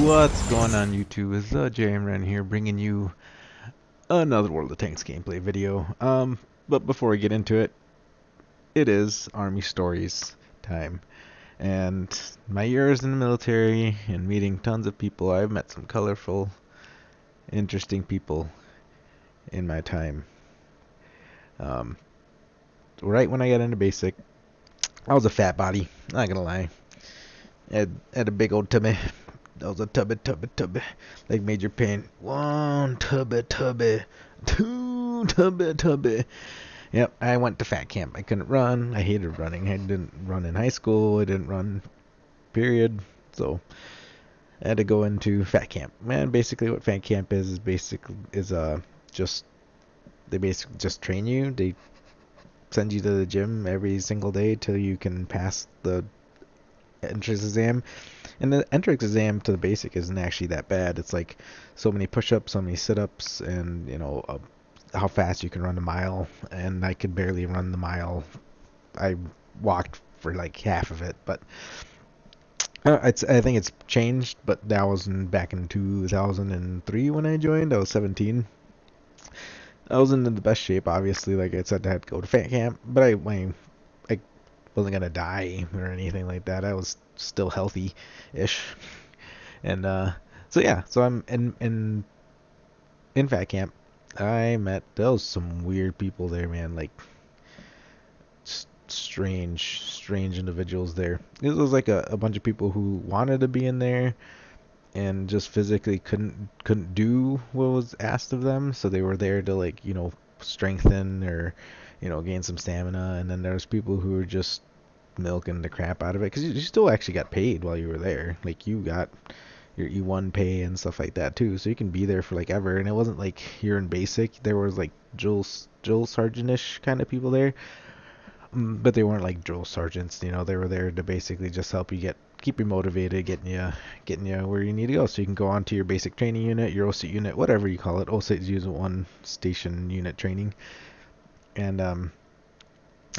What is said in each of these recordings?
What's going on YouTube? It's Rant here bringing you another World of Tanks gameplay video. But before we get into it, it is Army Stories time. And my years in the military and meeting tons of people, I've met some colorful, interesting people in my time. Right when I got into basic, I was a fat body, not gonna lie. Had a big old tummy. That was a tubby. Like Major Pain. One tubby. Two tubby. Yep, I went to fat camp. I couldn't run. I hated running. I didn't run in high school. I didn't run, period. So I had to go into fat camp. Man, basically what fat camp is just they basically just train you. They send you to the gym every single day till you can pass the entrance exam. And the entrance exam to the basic isn't actually that bad. It's like so many push-ups, so many sit-ups, and how fast you can run a mile. And I could barely run the mile. I walked for like half of it, but I think it's changed. But that was back in 2003 when I joined. I was 17. I wasn't in the best shape, obviously. Like I said, I had to go to fat camp, but I wasn't gonna die or anything like that. I was still healthy-ish, and so I'm in fat camp. I met there was some weird people there, man. Like strange individuals there. It was like a bunch of people who wanted to be in there and just physically couldn't do what was asked of them, so they were there to strengthen or gain some stamina. And then there's people who were just milking the crap out of it, because you still actually got paid while you were there. Like you got your E1 pay and stuff like that too, so you can be there for like ever. And it wasn't like you're in basic. There was like drill sergeant-ish kind of people there, but they weren't like drill sergeants. They were there to basically just help you keep you motivated, getting you where you need to go, so you can go on to your basic training unit, your OSIT unit, whatever you call it. OSIT is usually one station unit training. And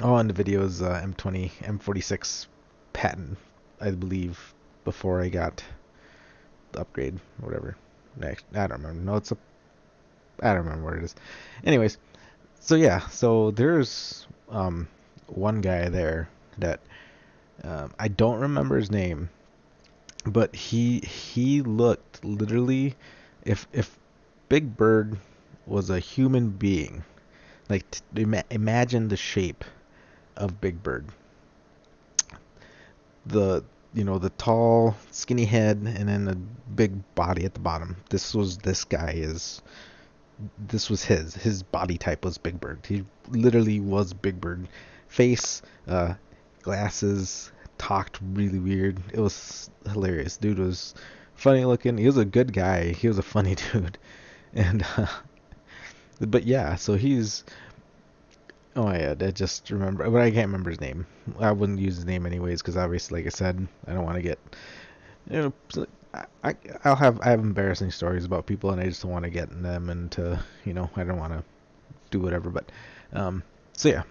in the video is M20 M46 patent, I believe, before I got the upgrade, whatever. Next, I don't remember. No, I don't remember what it is. Anyways, so yeah, so there's one guy there that I don't remember his name, but he looked literally, if Big Bird was a human being, like imagine the shape of Big Bird. The tall, skinny head, and then a big body at the bottom. This was his body type was Big Bird. He literally was Big Bird. Face, glasses, talked really weird. It was hilarious. Dude was funny looking. He was a good guy. He was a funny dude. And but yeah, so he's oh yeah, I just remember, but I can't remember his name. I wouldn't use his name anyways, because obviously, like I said, I don't want to get, I have embarrassing stories about people, and I just don't want to get in them into, I don't want to do whatever. But, so yeah,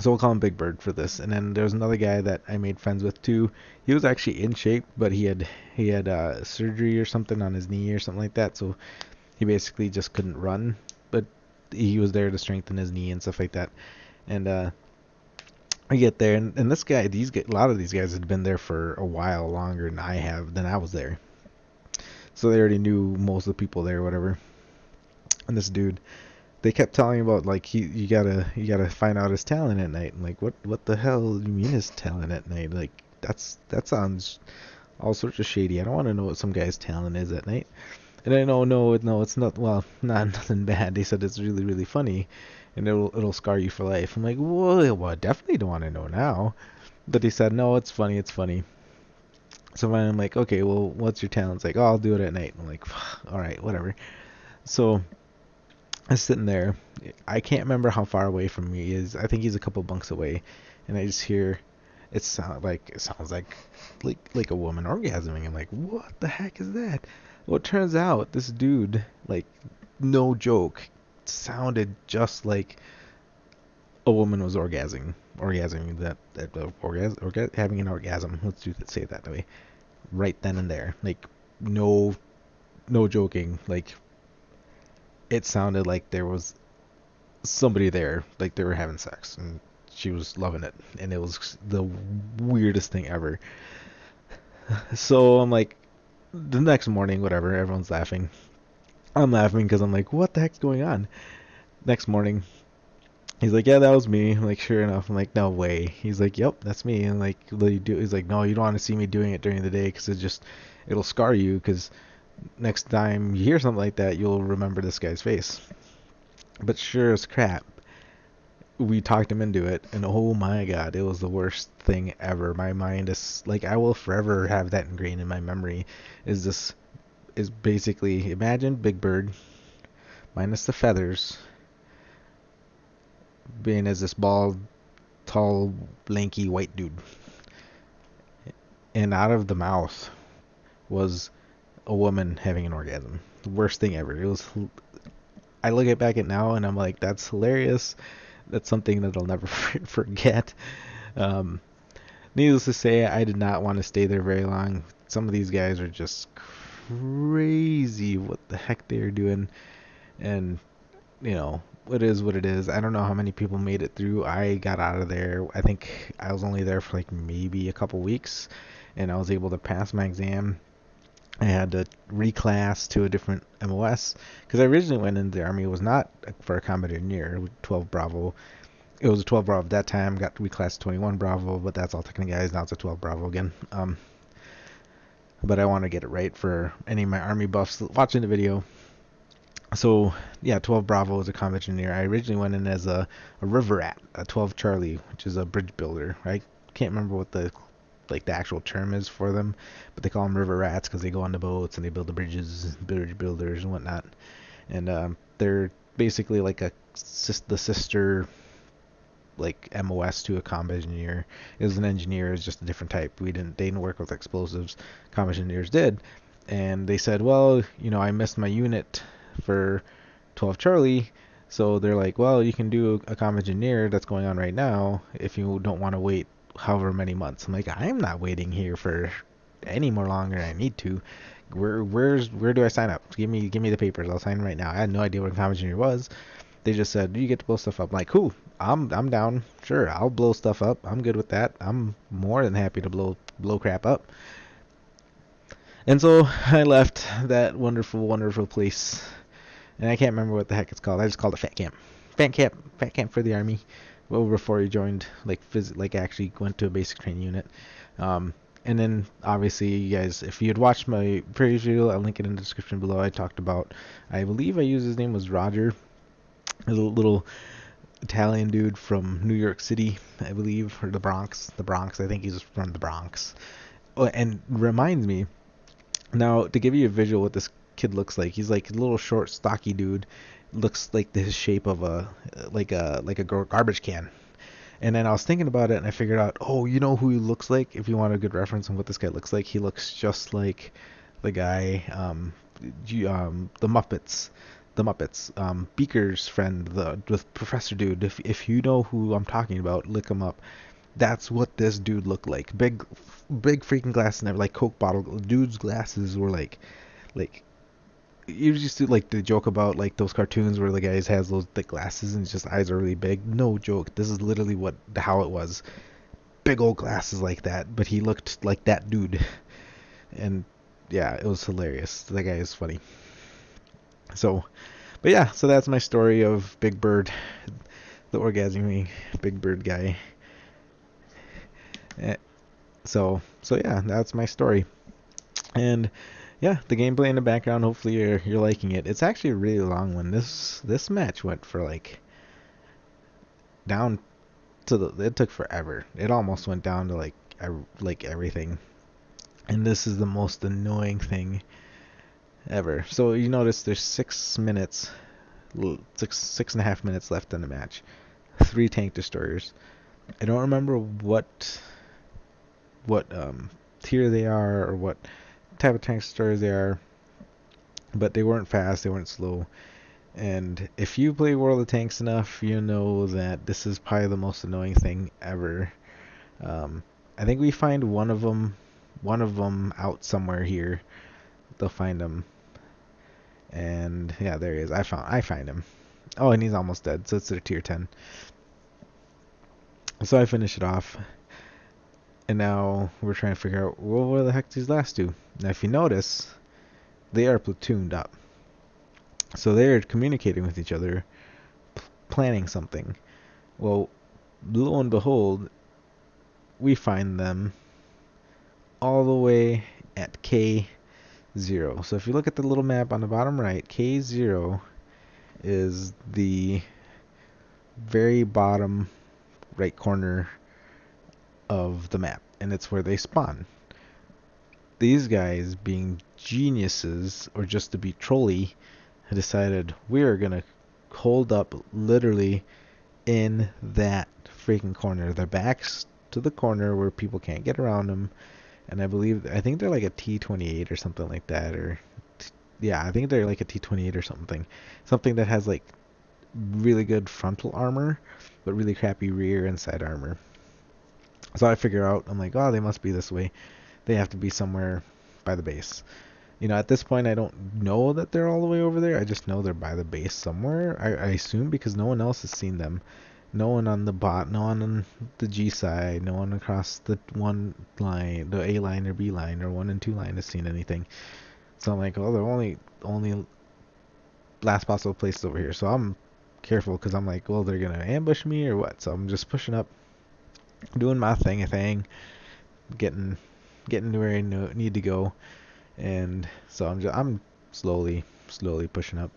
so we'll call him Big Bird for this. And then there's another guy that I made friends with too. He was actually in shape, but he had surgery or something on his knee or something like that, so he basically just couldn't run. But he was there to strengthen his knee and stuff like that. And I get there, and this guy, a lot of these guys had been there for a while longer than I was there, so they already knew most of the people there, whatever. And this dude, they kept telling me about, like, you gotta find out his talent at night. And like, what the hell do you mean his talent at night? Like, that sounds all sorts of shady. I don't want to know what some guy's talent is at night. And I know, no, it's not. Well, not nothing bad. They said it's really, really funny, and it'll scar you for life. I'm like, well, I definitely don't want to know now. But they said, no, it's funny, it's funny. So then I'm like, okay, well, what's your talent? It's like, oh, I'll do it at night. I'm like, all right, whatever. So I'm sitting there. I can't remember how far away from me he is. I think he's a couple bunks away, and I just hear it sounds like a woman orgasming. I'm like, what the heck is that? Well, it turns out this dude, like, no joke, sounded just like a woman was having an orgasm. Let's say it that way, right then and there. Like, no, no joking. Like, it sounded like there was somebody there, like they were having sex, and she was loving it, and it was the weirdest thing ever. So I'm like, the next morning, whatever, everyone's laughing. I'm laughing because I'm like, what the heck's going on? Next morning, he's like, yeah, that was me. I'm like, sure enough. I'm like, no way. He's like, yep, that's me. And like, what do you do? He's like, no, you don't want to see me doing it during the day because it'll scar you. Because next time you hear something like that, you'll remember this guy's face. But sure as crap, we talked him into it, and oh my god, it was the worst thing ever. My mind is like, I will forever have that ingrained in my memory. Is basically, imagine Big Bird minus the feathers, being as this bald, tall, lanky white dude, and out of the mouth was a woman having an orgasm. The worst thing ever. It was. I look at back at now and I'm like, that's hilarious. That's something that I'll never forget. Um, Needless to say, I did not want to stay there very long. Some of these guys are just crazy. What the heck they are doing, and it is what it is. I don't know how many people made it through. I got out of there. I think I was only there for like maybe a couple weeks, and I was able to pass my exam. I had to reclass to a different MOS because I originally went into the army. It was not for a combat engineer, 12 Bravo. It was a 12 Bravo at that time. Got reclassed 21 Bravo, but that's all technicalized. Now it's a 12 Bravo again. But I want to get it right for any of my army buffs watching the video. So yeah, 12 Bravo is a combat engineer. I originally went in as a river rat, a 12 Charlie, which is a bridge builder. I can't remember what the actual term is for them, but they call them river rats because they go on the boats and they build the bridges, bridge builders and whatnot. And they're basically like the sister like MOS to a combat engineer. Is an engineer, is just a different type. They didn't work with explosives. Combat engineers did, and they said, well, I missed my unit for 12 Charlie, so they're like, well, you can do a combat engineer that's going on right now if you don't want to wait however many months. I'm like, I'm not waiting here for any more longer than I need to. Where do I sign up? Give me the papers. I'll sign right now. I had no idea what a combat engineer was. They just said, you get to blow stuff up. I'm like, cool. I'm down. Sure, I'll blow stuff up. I'm good with that. I'm more than happy to blow crap up. And so I left that wonderful, wonderful place. And I can't remember what the heck it's called. I just called it Fat Camp. Fat camp for the army. Well, before he joined, actually went to a basic training unit. And then obviously, you guys, if you had watched my previous video, I'll link it in the description below. I talked about, I believe I used his name was Roger, a little Italian dude from New York City, I believe, or the Bronx. I think he's from the Bronx. Oh, and reminds me, now to give you a visual what this kid looks like, he's like a little short, stocky dude. Looks like the shape of a garbage can. And then I was thinking about it, and I figured out, oh, you know who he looks like? If you want a good reference on what this guy looks like, he looks just like the guy, the Muppets. Beaker's friend, the professor dude. If you know who I'm talking about, look him up. That's what this dude looked like. Big freaking glasses, and like Coke bottle. Dude's glasses were like you used to like the joke about like those cartoons where the guys has those thick glasses and just eyes are really big. No joke. This is literally how it was. Big old glasses like that, but he looked like that dude. And yeah, it was hilarious. That guy is funny. So, but yeah, so that's my story of Big Bird, the orgasming Big Bird guy. So yeah, that's my story. And yeah, the gameplay in the background, hopefully you're liking it. It's actually a really long one. This match went for like down to it took forever. It almost went down to like everything. And this is the most annoying thing ever. So you notice there's 6 minutes, 6.5 minutes left in the match. 3 tank destroyers. I don't remember what tier they are or what type of tank destroyers they are, but they weren't fast, they weren't slow. And if you play World of Tanks enough, you know that this is probably the most annoying thing ever. I think we find one of them out somewhere here. they'll find him. And yeah, there he is. I find him. Oh, and he's almost dead, so it's their tier 10. So I finish it off, and now we're trying to figure out, well, what the heck these last two. Now, if you notice, they are platooned up, so they're communicating with each other, planning something. Well, lo and behold, we find them all the way at K0. So if you look at the little map on the bottom right, K0 is the very bottom right corner of the map, and it's where they spawn. These guys, being geniuses or just to be trolly, had decided we're gonna hold up literally in that freaking corner. Their backs to the corner where people can't get around them, and I think they're like a T28 or something like that, or yeah, I think they're like a T28 or something that has like really good frontal armor, but really crappy rear and side armor. So I figure out, I'm like, oh, they must be this way. They have to be somewhere by the base. At this point, I don't know that they're all the way over there. I just know they're by the base somewhere. I assume because no one else has seen them. No one on the bot, no one on the G side, no one across the one line, the A line or B line or 1 and 2 line has seen anything. So I'm like, oh, they're only last possible place over here. So I'm careful because I'm like, well, they're gonna ambush me or what? So I'm just pushing up, doing my thing, getting to where I need to go. And so I'm slowly pushing up,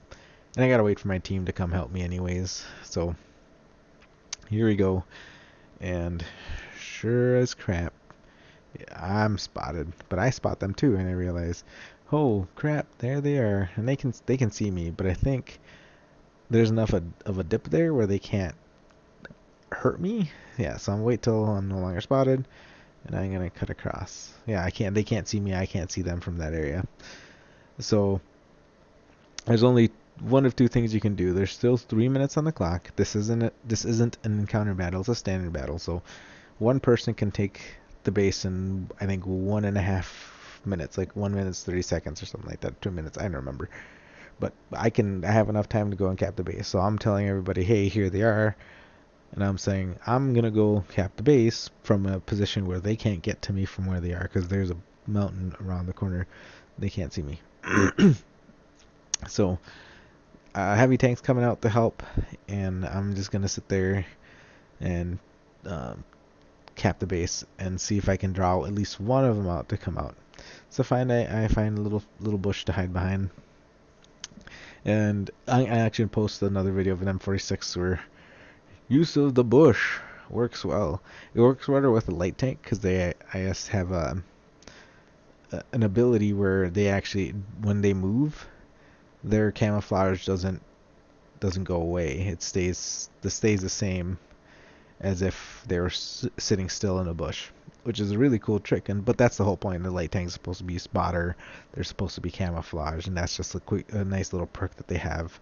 and I gotta wait for my team to come help me anyways. So here we go, and sure as crap, I'm spotted. But I spot them too, and I realize, oh crap, there they are, and they can see me. But I think there's enough of a dip there where they can't hurt me. Yeah, so I'm wait till I'm no longer spotted, and I'm gonna cut across. Yeah, they can't see me. I can't see them from that area. So there's only one of two things you can do. There's still 3 minutes on the clock. This isn't an encounter battle. It's a standard battle. So one person can take the base in, I think, 1.5 minutes, like 1 minute 30 seconds or something like that. 2 minutes, I don't remember. But I have enough time to go and cap the base. So I'm telling everybody, hey, here they are. And I'm saying I'm gonna go cap the base from a position where they can't get to me from where they are, because there's a mountain around the corner. They can't see me. So heavy tanks coming out to help, and I'm just gonna sit there and cap the base and see if I can draw at least one of them out to come out. So I find a little bush to hide behind, and I actually posted another video of an M46 where use of the bush works well. It works better with a light tank because I just have an ability where they actually, when they move, their camouflage doesn't go away. It stays the same as if they were sitting still in a bush, which is a really cool trick. But that's the whole point. The light tank is supposed to be spotter. They're supposed to be camouflage, and that's just a nice little perk that they have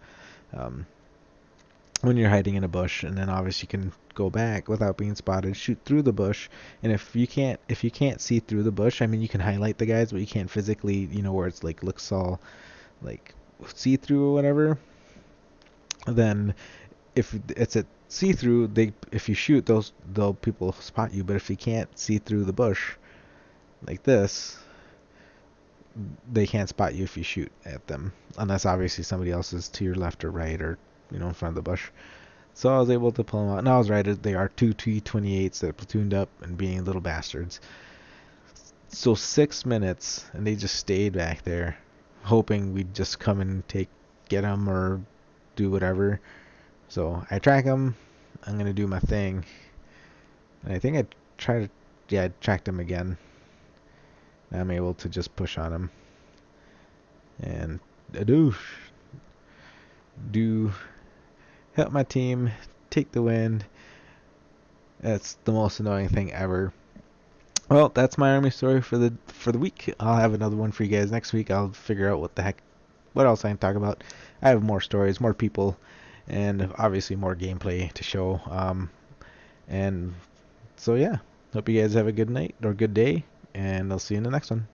when you're hiding in a bush. And then obviously you can go back without being spotted, shoot through the bush. And if you can't see through the bush, I mean, you can highlight the guys, but you can't physically, where it's like looks all like see through or whatever. Then if it's a see through, if you shoot they'll people spot you. But if you can't see through the bush like this, they can't spot you if you shoot at them, unless obviously somebody else is to your left or right, or in front of the bush. So I was able to pull them out, and I was right. They are two T28s that platooned up and being little bastards. So 6 minutes, and they just stayed back there, hoping we'd just come and get them or do whatever. So I track them. I'm gonna do my thing, and I think I tracked him again. I'm able to just push on him, and I do help my team take the win. That's the most annoying thing ever. Well, that's my army story for the week. I'll have another one for you guys next week. I'll figure out what else I can talk about. I have more stories, more people, and obviously more gameplay to show. And so yeah, hope you guys have a good night or good day, and I'll see you in the next one.